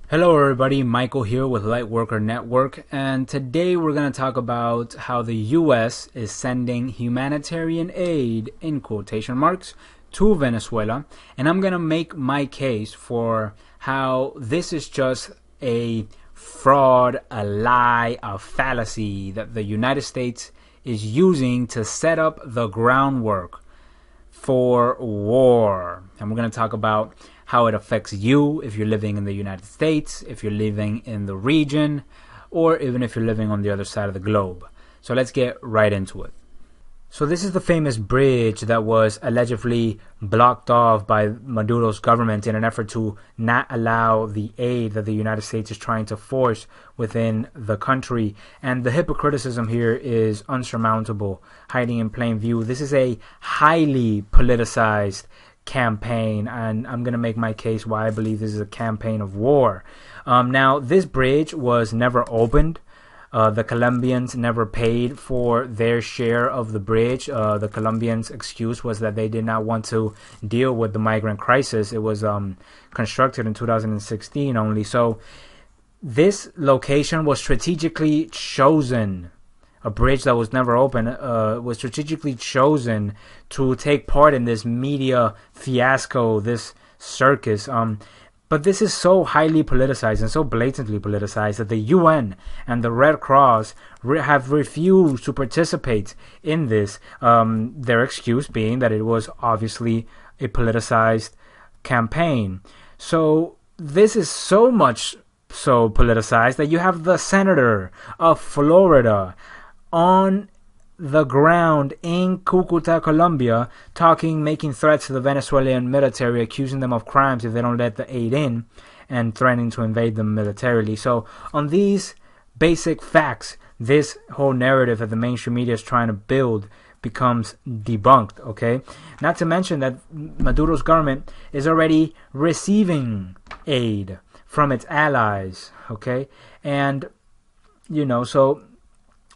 Hello everybody, Michael here with Lightworker Network, and today we're going to talk about how the US is sending humanitarian aid, in quotation marks, to Venezuela, and I'm going to make my case for how this is just a fraud, a lie, a fallacy that the United States is using to set up the groundwork for war. And we're going to talk about how it affects you if you're living in the United States, if you're living in the region, or even if you're living on the other side of the globe. So let's get right into it. So this is the famous bridge that was allegedly blocked off by Maduro's government in an effort to not allow the aid that the United States is trying to force within the country. And the hypocriticism here is unsurmountable, hiding in plain view. This is a highly politicized campaign, and I'm going to make my case why I believe this is a campaign of war. Now, this bridge was never opened. The Colombians never paid for their share of the bridge. The Colombians' excuse was that they did not want to deal with the migrant crisis. It was constructed in 2016 only. So this location was strategically chosen. A bridge that was never open was strategically chosen to take part in this media fiasco, this circus. But this is so highly politicized and so blatantly politicized that the UN and the Red Cross have refused to participate in this. Their excuse being that it was obviously a politicized campaign. So this is so much so politicized that you have the senator of Florida on the ground in Cucuta, Colombia, making threats to the Venezuelan military, accusing them of crimes if they don't let the aid in, and threatening to invade them militarily. So on these basic facts, this whole narrative that the mainstream media is trying to build becomes debunked, okay? Not to mention that Maduro's government is already receiving aid from its allies, okay? And, so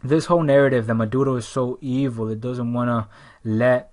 this whole narrative that Maduro is so evil, it doesn't want to let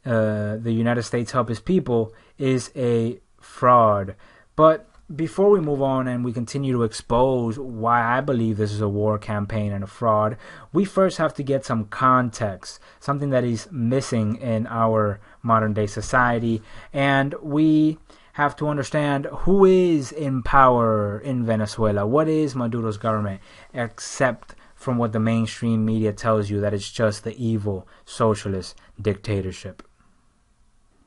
the United States help his people, is a fraud. But before we move on and we continue to expose why I believe this is a war campaign and a fraud, we first have to get some context, something that is missing in our modern day society. And we have to understand who is in power in Venezuela. What is Maduro's government, except from what the mainstream media tells you, that it's just the evil socialist dictatorship.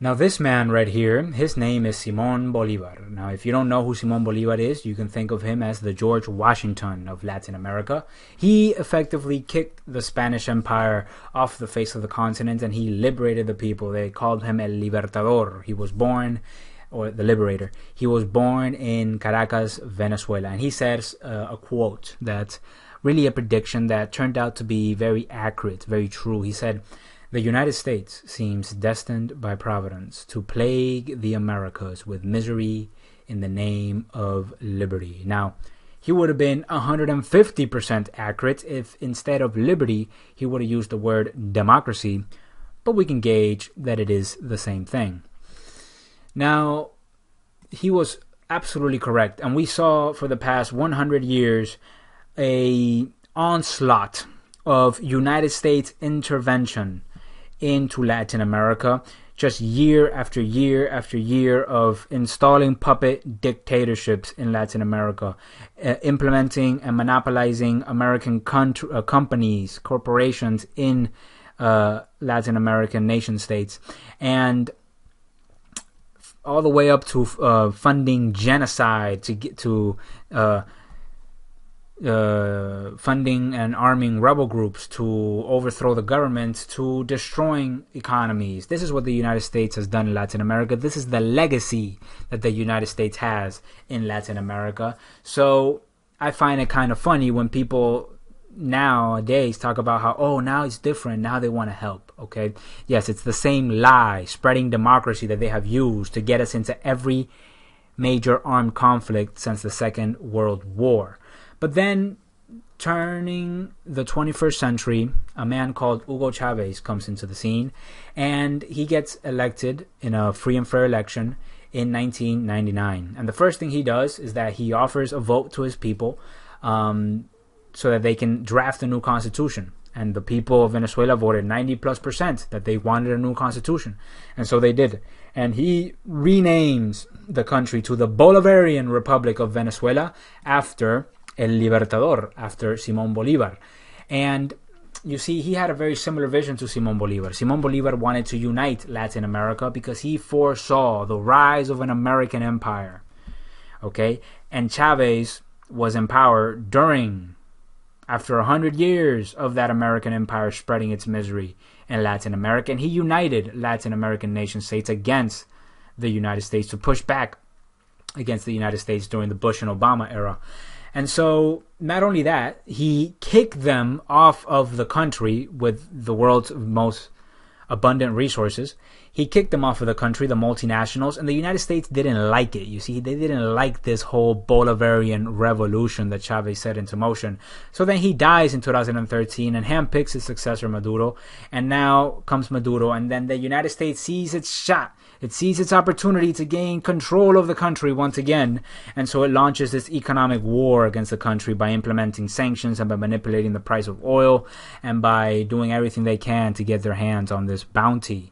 Now this man right here, his name is Simón Bolívar. Now if you don't know who Simón Bolívar is, you can think of him as the George Washington of Latin America. He effectively kicked the Spanish Empire off the face of the continent and he liberated the people. They called him El Libertador. He was born, or the liberator. He was born in Caracas, Venezuela. And he says a quote that really a prediction that turned out to be very accurate, very true. He said, "The United States seems destined by Providence to plague the Americas with misery in the name of liberty." Now, he would have been 150% accurate if instead of liberty, he would have used the word democracy, but we can gauge that it is the same thing. Now, he was absolutely correct, and we saw for the past 100 years a onslaught of United States intervention into Latin America, just year after year after year of installing puppet dictatorships in Latin America, implementing and monopolizing American companies, corporations in Latin American nation states, and all the way up to funding genocide, to funding and arming rebel groups, to overthrow the government, to destroying economies. This is what the United States has done in Latin America. This is the legacy that the United States has in Latin America. So I find it kind of funny when people nowadays talk about how, oh, now it's different, now they want to help. Okay, yes, it's the same lie, spreading democracy, that they have used to get us into every major armed conflict since the Second World War. But then, turning the 21st century, a man called Hugo Chavez comes into the scene, and he gets elected in a free and fair election in 1999. And the first thing he does is that he offers a vote to his people so that they can draft a new constitution. And the people of Venezuela voted 90+% that they wanted a new constitution. And so they did. And he renames the country to the Bolivarian Republic of Venezuela after El Libertador, after Simón Bolívar. And you see, he had a very similar vision to Simón Bolívar. Simón Bolívar wanted to unite Latin America because he foresaw the rise of an American empire. Okay? And Chavez was in power after 100 years of that American empire spreading its misery in Latin America. And he united Latin American nation states against the United States to push back against the United States during the Bush and Obama era. And so, not only that, he kicked them off of the country with the world's most abundant resources. He kicked them off of the country, the multinationals, and the United States didn't like it. You see, they didn't like this whole Bolivarian revolution that Chavez set into motion. So then he dies in 2013 and handpicks his successor, Maduro. And now comes Maduro, and then the United States sees its shot. It sees its opportunity to gain control of the country once again, and so it launches this economic war against the country by implementing sanctions and by manipulating the price of oil and by doing everything they can to get their hands on this bounty.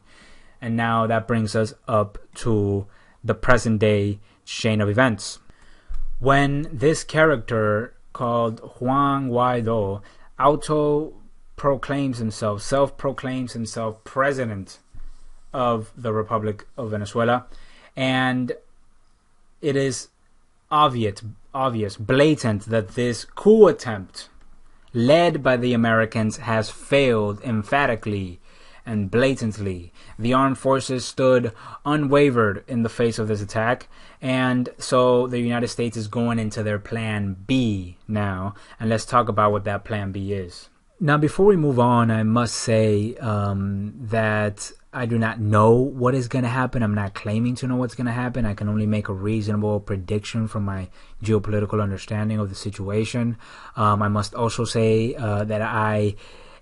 And now that brings us up to the present day chain of events. When this character called Juan Guaido self-proclaims himself president of the Republic of Venezuela, and it is obvious, blatant that this coup attempt led by the Americans has failed emphatically and blatantly. The armed forces stood unwavered in the face of this attack, and so the United States is going into their plan B now, and let's talk about what that plan B is. Now, before we move on, I must say that I do not know what is going to happen. I'm not claiming to know what's going to happen. I can only make a reasonable prediction from my geopolitical understanding of the situation. I must also say that I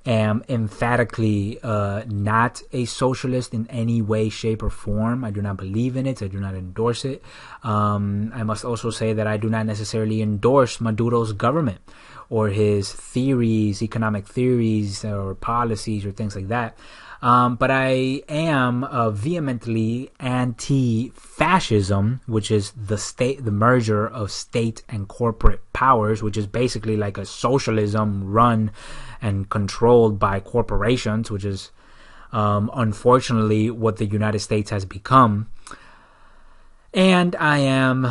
am emphatically not a socialist in any way, shape, or form. I do not believe in it. I do not endorse it. I must also say that I do not necessarily endorse Maduro's government or his theories, economic theories, or policies, or things like that. But I am vehemently anti-fascism, which is the merger of state and corporate powers, which is basically like a socialism run and controlled by corporations, which is unfortunately what the United States has become. And I am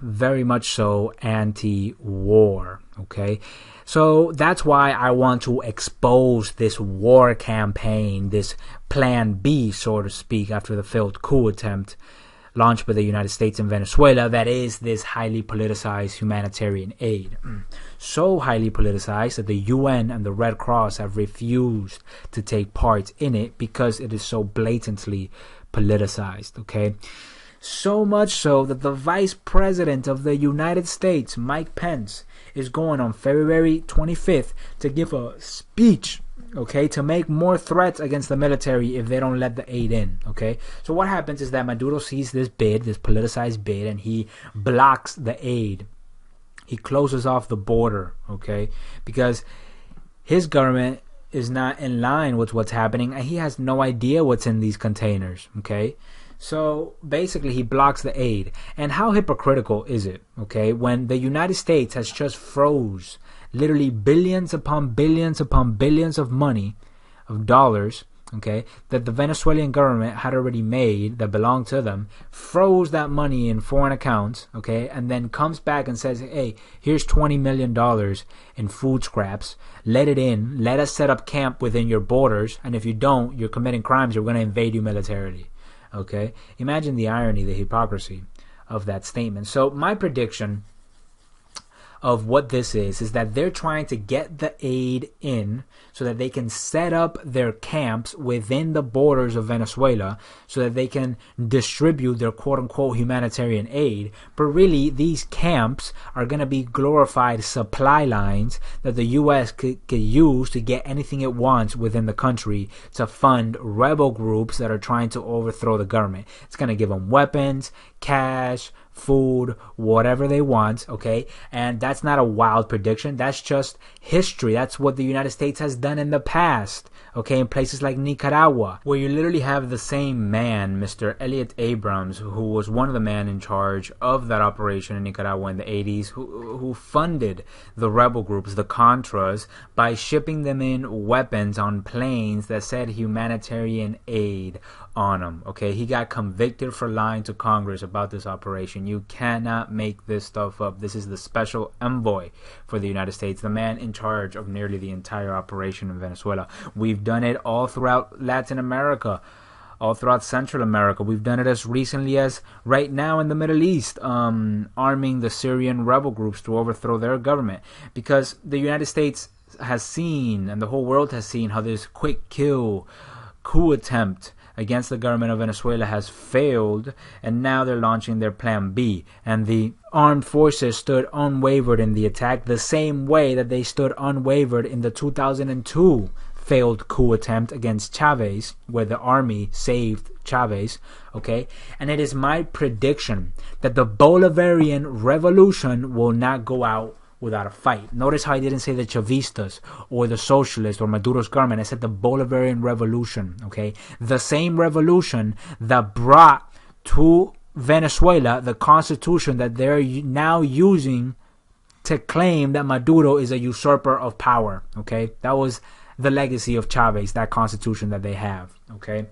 very much so anti-war, okay? So that's why I want to expose this war campaign, this plan B, so to speak, after the failed coup attempt launched by the United States in Venezuela, that is this highly politicized humanitarian aid. So highly politicized that the UN and the Red Cross have refused to take part in it because it is so blatantly politicized, okay? So much so that the Vice President of the United States, Mike Pence, is going on February 25th to give a speech, okay, to make more threats against the military if they don't let the aid in, okay? So what happens is that Maduro sees this bid, this politicized bid, and he blocks the aid. He closes off the border, okay, because his government is not in line with what's happening, and he has no idea what's in these containers, okay? So basically he blocks the aid. And how hypocritical is it, okay, when the United States has just froze literally billions upon billions upon billions of money, of dollars, okay, that the Venezuelan government had already made that belonged to them, froze that money in foreign accounts, okay, and then comes back and says, hey, here's $20 million in food scraps, let it in, let us set up camp within your borders, and if you don't, you're committing crimes, we're going to invade you militarily. Okay, imagine the irony, the hypocrisy of that statement. So my prediction of what this is that they're trying to get the aid in so that they can set up their camps within the borders of Venezuela so that they can distribute their quote-unquote humanitarian aid. But really, these camps are going to be glorified supply lines that the U.S. could use to get anything it wants within the country to fund rebel groups that are trying to overthrow the government. It's going to give them weapons, cash, food, whatever they want, okay? And that's not a wild prediction. That's just history. That's what the United States has done in the past, okay? In places like Nicaragua, where you literally have the same man, Mr. Elliot Abrams, who was one of the men in charge of that operation in Nicaragua in the 80s, who funded the rebel groups, the Contras, by shipping them in weapons on planes that said humanitarian aid on them, okay? He got convicted for lying to Congress about this operation. You cannot make this stuff up. This is the special envoy for the United States, the man in charge of nearly the entire operation in Venezuela. We've done it all throughout Latin America, all throughout Central America. We've done it as recently as right now in the Middle East, arming the Syrian rebel groups to overthrow their government, because the United States has seen, and the whole world has seen, how this quick kill coup attempt against the government of Venezuela has failed, and now they're launching their plan B. And the armed forces stood unwavered in the attack, the same way that they stood unwavered in the 2002 failed coup attempt against Chavez, where the army saved Chavez, okay? And it is my prediction that the Bolivarian revolution will not go out without a fight. Notice how I didn't say the Chavistas or the socialists or Maduro's government. I said the Bolivarian revolution, okay? The same revolution that brought to Venezuela the constitution that they're now using to claim that Maduro is a usurper of power, okay? That was the legacy of Chavez, that constitution that they have, okay?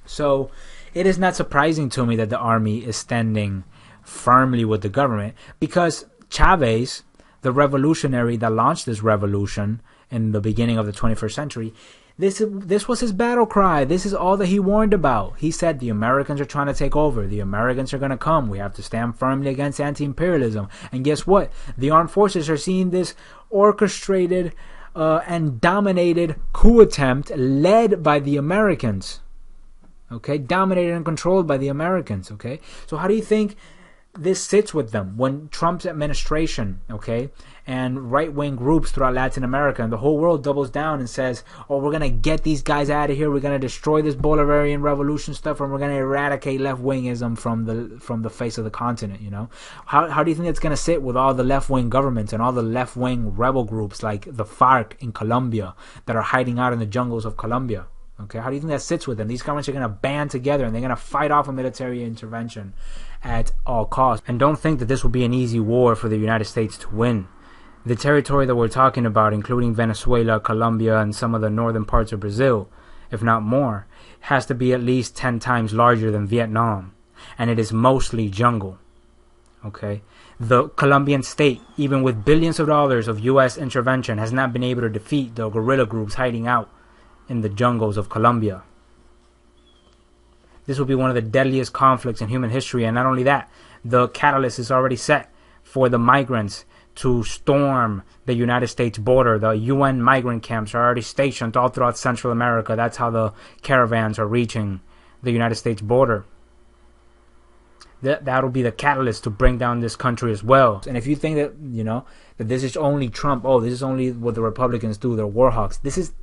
So it is not surprising to me that the army is standing firmly with the government, because Chavez, the revolutionary that launched this revolution in the beginning of the 21st century, this was his battle cry. This is all that he warned about. He said the Americans are trying to take over. The Americans are going to come. We have to stand firmly against anti-imperialism. And guess what? The armed forces are seeing this orchestrated and dominated coup attempt led by the Americans. Okay? Dominated and controlled by the Americans. Okay? So how do you think this sits with them when Trump's administration, okay, and right-wing groups throughout Latin America and the whole world doubles down and says, oh, we're going to get these guys out of here, we're going to destroy this Bolivarian revolution stuff, and we're going to eradicate left-wingism from the face of the continent, you know? How do you think that's going to sit with all the left-wing governments and all the left-wing rebel groups like the FARC in Colombia that are hiding out in the jungles of Colombia? Okay, how do you think that sits with them? These governments are going to band together and they're going to fight off a military intervention at all costs. And don't think that this will be an easy war for the United States to win. The territory that we're talking about, including Venezuela, Colombia, and some of the northern parts of Brazil, if not more, has to be at least 10 times larger than Vietnam. And it is mostly jungle. Okay, the Colombian state, even with billions of dollars of U.S. intervention, has not been able to defeat the guerrilla groups hiding out in the jungles of Colombia. This will be one of the deadliest conflicts in human history, and not only that, the catalyst is already set for the migrants to storm the United States border. The UN migrant camps are already stationed all throughout Central America. That's how the caravans are reaching the United States border. That'll be the catalyst to bring down this country as well. And if you think that, you know, that this is only Trump, oh, this is only what the Republicans do, they're war hawks.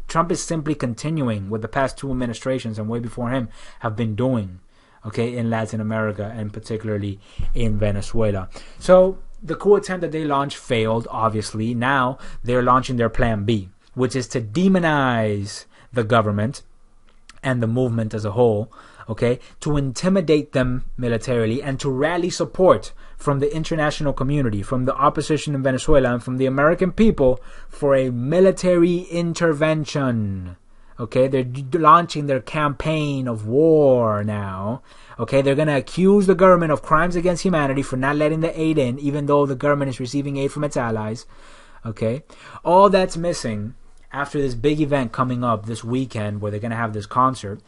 Trump is simply continuing what the past two administrations and way before him have been doing, okay, in Latin America and particularly in Venezuela. So the coup attempt that they launched failed, obviously. Now they're launching their plan B, which is to demonize the government and the movement as a whole, okay, to intimidate them militarily and to rally support from the international community, from the opposition in Venezuela, and from the American people for a military intervention. Okay, they're launching their campaign of war now. Okay, they're going to accuse the government of crimes against humanity for not letting the aid in, even though the government is receiving aid from its allies. Okay, all that's missing after this big event coming up this weekend where they're going to have this concert.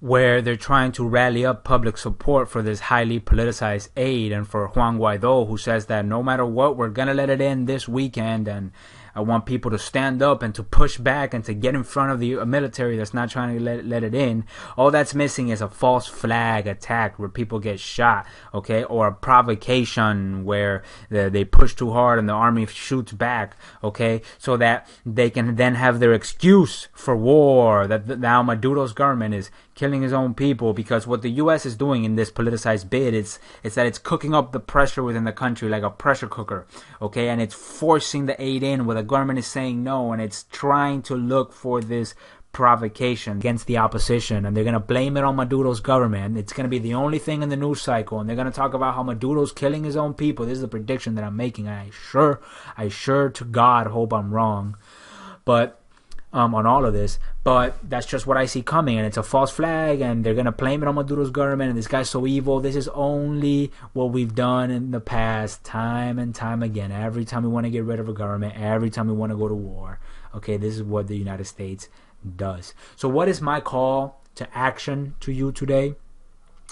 where they're trying to rally up public support for this highly politicized aid, and for Juan Guaido, who says that no matter what, we're going to let it in this weekend. And I want people to stand up and to push back and to get in front of the military that's not trying to let it in. All that's missing is a false flag attack where people get shot, okay? Or a provocation where they push too hard and the army shoots back, okay? So that they can then have their excuse for war, that now Maduro's government is killing his own people. Because what the U.S. is doing in this politicized bid is that it's cooking up the pressure within the country like a pressure cooker, okay? And it's forcing the aid in where the government is saying no, and it's trying to look for this provocation against the opposition, and they're going to blame it on Maduro's government. It's going to be the only thing in the news cycle, and they're going to talk about how Maduro's killing his own people. This is a prediction that I'm making. I sure to God hope I'm wrong, but on all of this, but that's just what I see coming, and it's a false flag, and they're gonna blame it on Maduro's government, and this guy's so evil. This is only what we've done in the past, time and time again. Every time we want to get rid of a government, every time we want to go to war, okay, this is what the United States does. So what is my call to action to you today?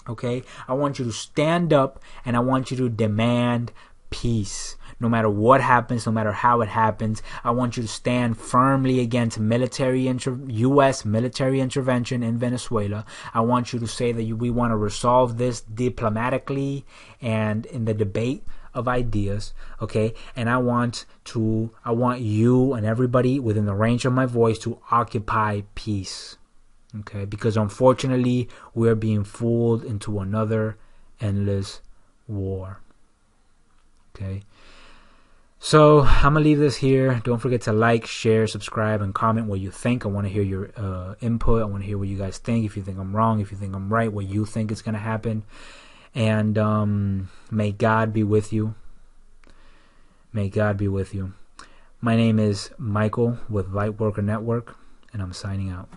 Okay, I want you to stand up, and I want you to demand peace. No matter what happens, no matter how it happens, I want you to stand firmly against U.S. military intervention in Venezuela. I want you to say that we want to resolve this diplomatically and in the debate of ideas, okay? And I want you and everybody within the range of my voice to occupy peace, okay? Because unfortunately, we're being fooled into another endless war, okay? So I'm going to leave this here. Don't forget to like, share, subscribe, and comment what you think. I want to hear your input. I want to hear what you guys think. If you think I'm wrong, if you think I'm right, what you think is going to happen. And may God be with you. May God be with you. My name is Michael with Lightworker Network, and I'm signing out.